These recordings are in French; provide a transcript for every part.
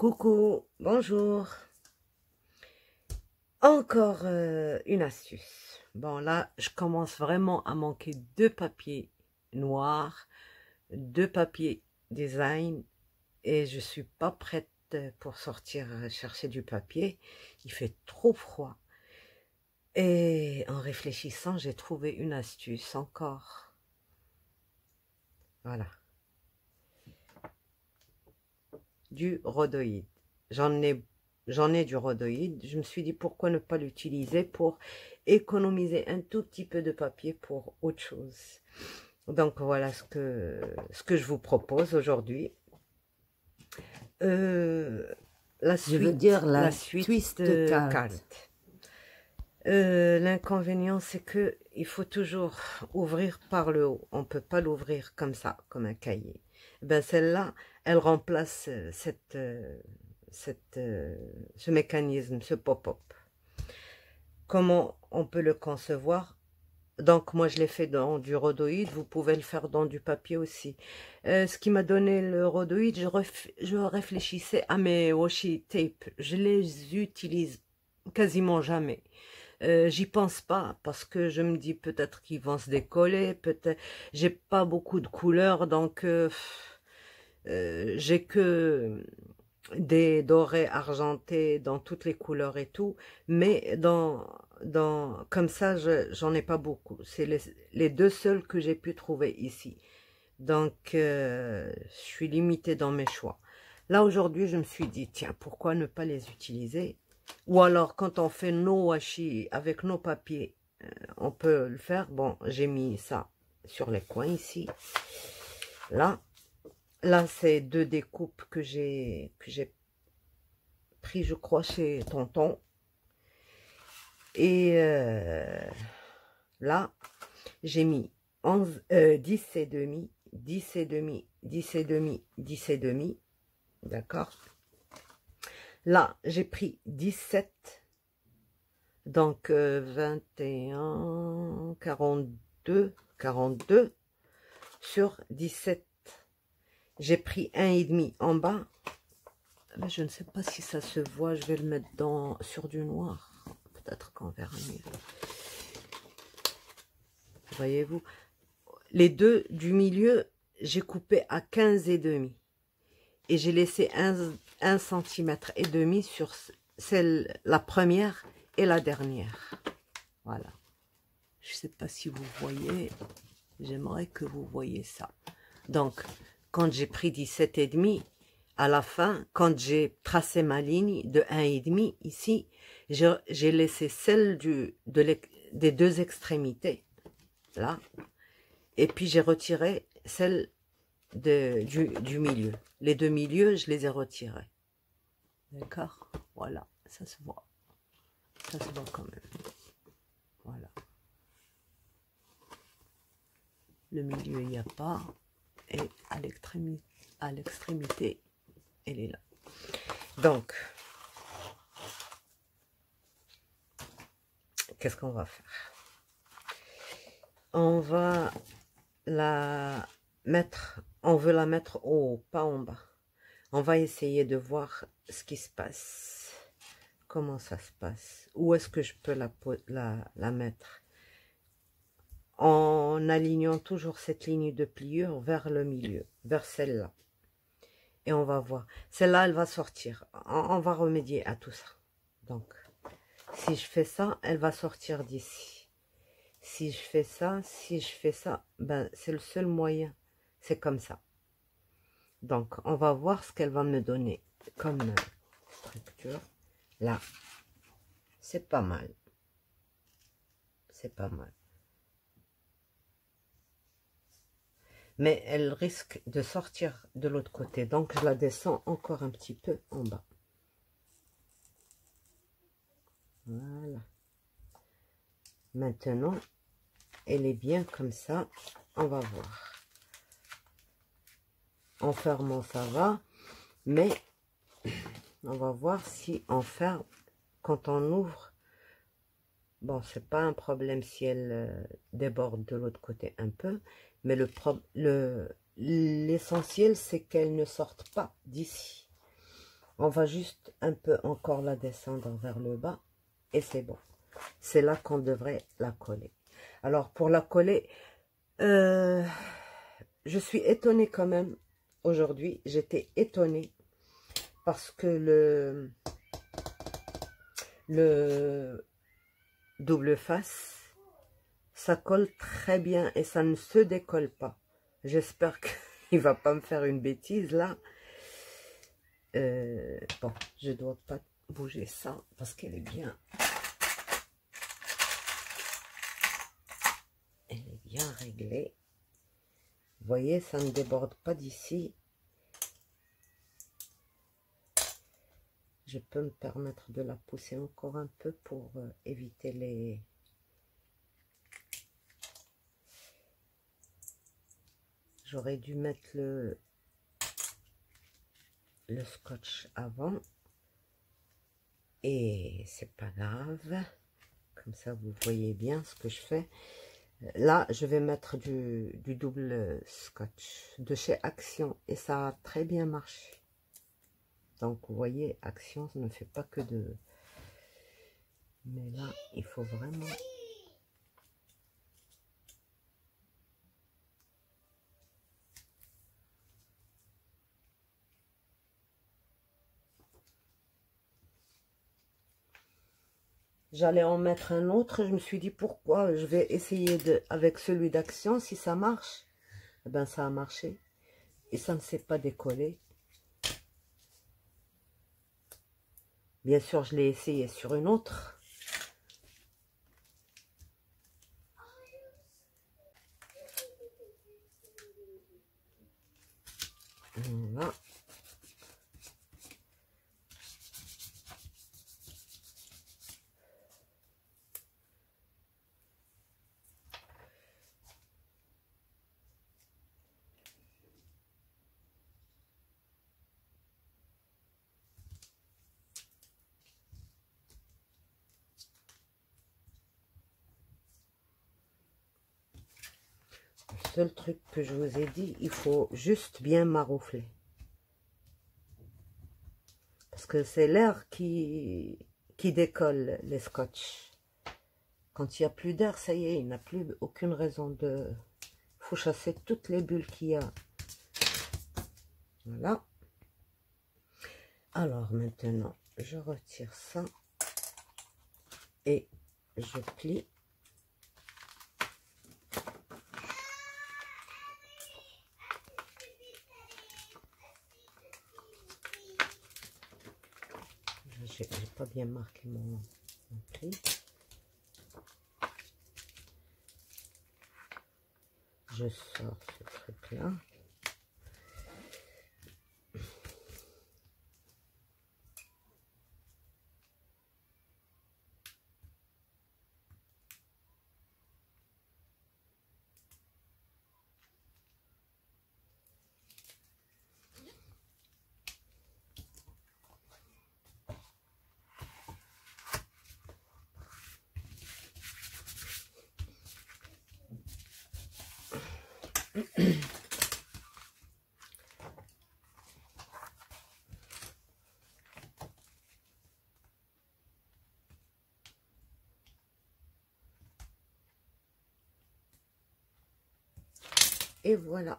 Coucou, bonjour. Encore une astuce. Bon, là, je commence vraiment à manquer de papier noir, de papier design, et je suis pas prête pour sortir chercher du papier. Il fait trop froid. Et en réfléchissant, j'ai trouvé une astuce encore. Voilà. Du rhodoïde. J'en ai du rhodoïde. Je me suis dit pourquoi ne pas l'utiliser pour économiser un tout petit peu de papier pour autre chose. Donc voilà ce que je vous propose aujourd'hui. La suite, je veux dire la suite twist carte. L'inconvénient, c'est que il faut toujours ouvrir par le haut. On peut pas l'ouvrir comme ça, comme un cahier. Ben celle-là, elle remplace ce mécanisme, ce pop-up. Comment on peut le concevoir? Donc moi je l'ai fait dans du rhodoïde, vous pouvez le faire dans du papier aussi. Ce qui m'a donné le rhodoïde, je réfléchissais à mes washi tape. Je les utilise quasiment jamais. J'y pense pas parce que je me dis peut-être qu'ils vont se décoller, peut-être j'ai pas beaucoup de couleurs, donc j'ai que des dorés argentés dans toutes les couleurs et tout, mais comme ça j'en ai pas beaucoup. C'est les deux seuls que j'ai pu trouver ici, donc je suis limitée dans mes choix. Là aujourd'hui je me suis dit tiens, pourquoi ne pas les utiliser? Ou alors, quand on fait nos washi avec nos papiers, on peut le faire. Bon, j'ai mis ça sur les coins ici. Là, c'est deux découpes que j'ai pris, je crois, chez Tonton. Et là, j'ai mis 10 et demi, 10 et demi, 10 et demi, 10 et demi. D'accord? Là, j'ai pris 17. Donc 21, 42 sur 17. J'ai pris 1,5 en bas. Mais je ne sais pas si ça se voit. Je vais le mettre sur du noir. Peut-être qu'on verra mieux. Voyez-vous, les deux du milieu, j'ai coupé à 15,5. Et j'ai laissé 1 cm et demi sur la première et la dernière. Voilà. Je ne sais pas si vous voyez. J'aimerais que vous voyez ça. Donc, quand j'ai pris 17,5, à la fin, quand j'ai tracé ma ligne de 1,5 ici, j'ai laissé celle des deux extrémités, là. Et puis j'ai retiré celle du milieu. Les deux milieux, je les ai retirés. D'accord? Voilà, ça se voit. Ça se voit quand même. Voilà. Le milieu, il n'y a pas. Et à l'extrémité, elle est là. Donc, qu'est-ce qu'on va faire? On va la mettre, on veut la mettre au haut, pas en bas. On va essayer de voir ce qui se passe. Comment ça se passe? Où est-ce que je peux la mettre? En alignant toujours cette ligne de pliure vers le milieu, vers celle-là. Et on va voir. Celle-là, elle va sortir. On va remédier à tout ça. Donc, si je fais ça, elle va sortir d'ici. Si je fais ça, ben, c'est le seul moyen. C'est comme ça. Donc, on va voir ce qu'elle va me donner comme structure. Là, c'est pas mal. C'est pas mal. Mais elle risque de sortir de l'autre côté. Donc, je la descends encore un petit peu en bas. Voilà. Maintenant, elle est bien comme ça. On va voir. En fermant, ça va. Mais, on va voir si on ferme, quand on ouvre, bon, c'est pas un problème si elle déborde de l'autre côté un peu. Mais l'essentiel, c'est qu'elle ne sorte pas d'ici. On va juste un peu encore la descendre vers le bas et c'est bon. C'est là qu'on devrait la coller. Alors pour la coller, je suis étonnée quand même aujourd'hui. J'étais étonnée parce que le double face, ça colle très bien et ça ne se décolle pas. J'espère qu'il va pas me faire une bêtise là. Bon, je dois pas bouger ça parce qu'elle est bien. Elle est bien réglée. Vous voyez, ça ne déborde pas d'ici. Je peux me permettre de la pousser encore un peu pour éviter les... J'aurais dû mettre le scotch avant. Et c'est pas grave. Comme ça, vous voyez bien ce que je fais. Là, je vais mettre du double scotch de chez Action. Et ça a très bien marché. Donc, vous voyez, Action ne fait pas que de... Mais là, il faut vraiment... J'allais en mettre un autre. Je me suis dit, pourquoi? Je vais essayer avec celui d'Action. Si ça marche, eh ben, ça a marché. Et ça ne s'est pas décollé. Bien sûr, je l'ai essayé sur une autre. Voilà. Le seul truc que je vous ai dit, il faut juste bien maroufler. Parce que c'est l'air qui décolle les scotch. Quand il n'y a plus d'air, ça y est, il n'y a plus aucune raison de... Il faut chasser toutes les bulles qu'il y a. Voilà. Alors maintenant, je retire ça. Et je plie. J'ai pas bien marqué mon pli. Je sors ce truc là. Et voilà.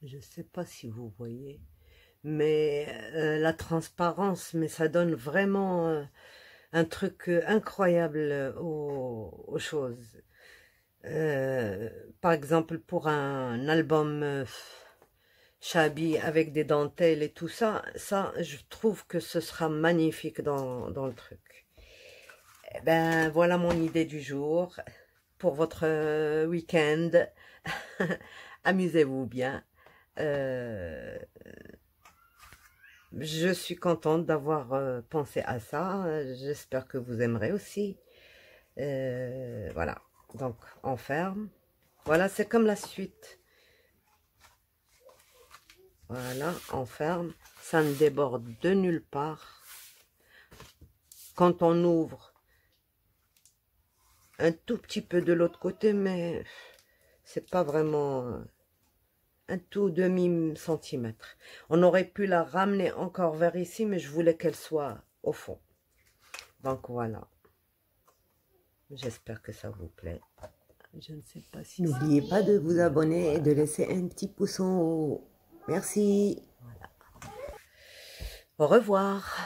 Je sais pas si vous voyez, mais la transparence, mais ça donne vraiment un truc incroyable aux choses. Par exemple, pour un album Shabby avec des dentelles et tout ça, je trouve que ce sera magnifique dans le truc. Eh ben, voilà mon idée du jour pour votre week-end. Amusez-vous bien. Je suis contente d'avoir pensé à ça. J'espère que vous aimerez aussi. Voilà. Donc, on ferme. Voilà, c'est comme la suite. Voilà, on ferme. Ça ne déborde de nulle part. quand on ouvre un tout petit peu de l'autre côté, mais c'est pas vraiment un tout demi-centimètre. On aurait pu la ramener encore vers ici, mais je voulais qu'elle soit au fond. Donc voilà. J'espère que ça vous plaît. Je ne sais pas si... N'oubliez pas de vous abonner et de laisser un petit pouce en haut. Merci. Voilà. Au revoir.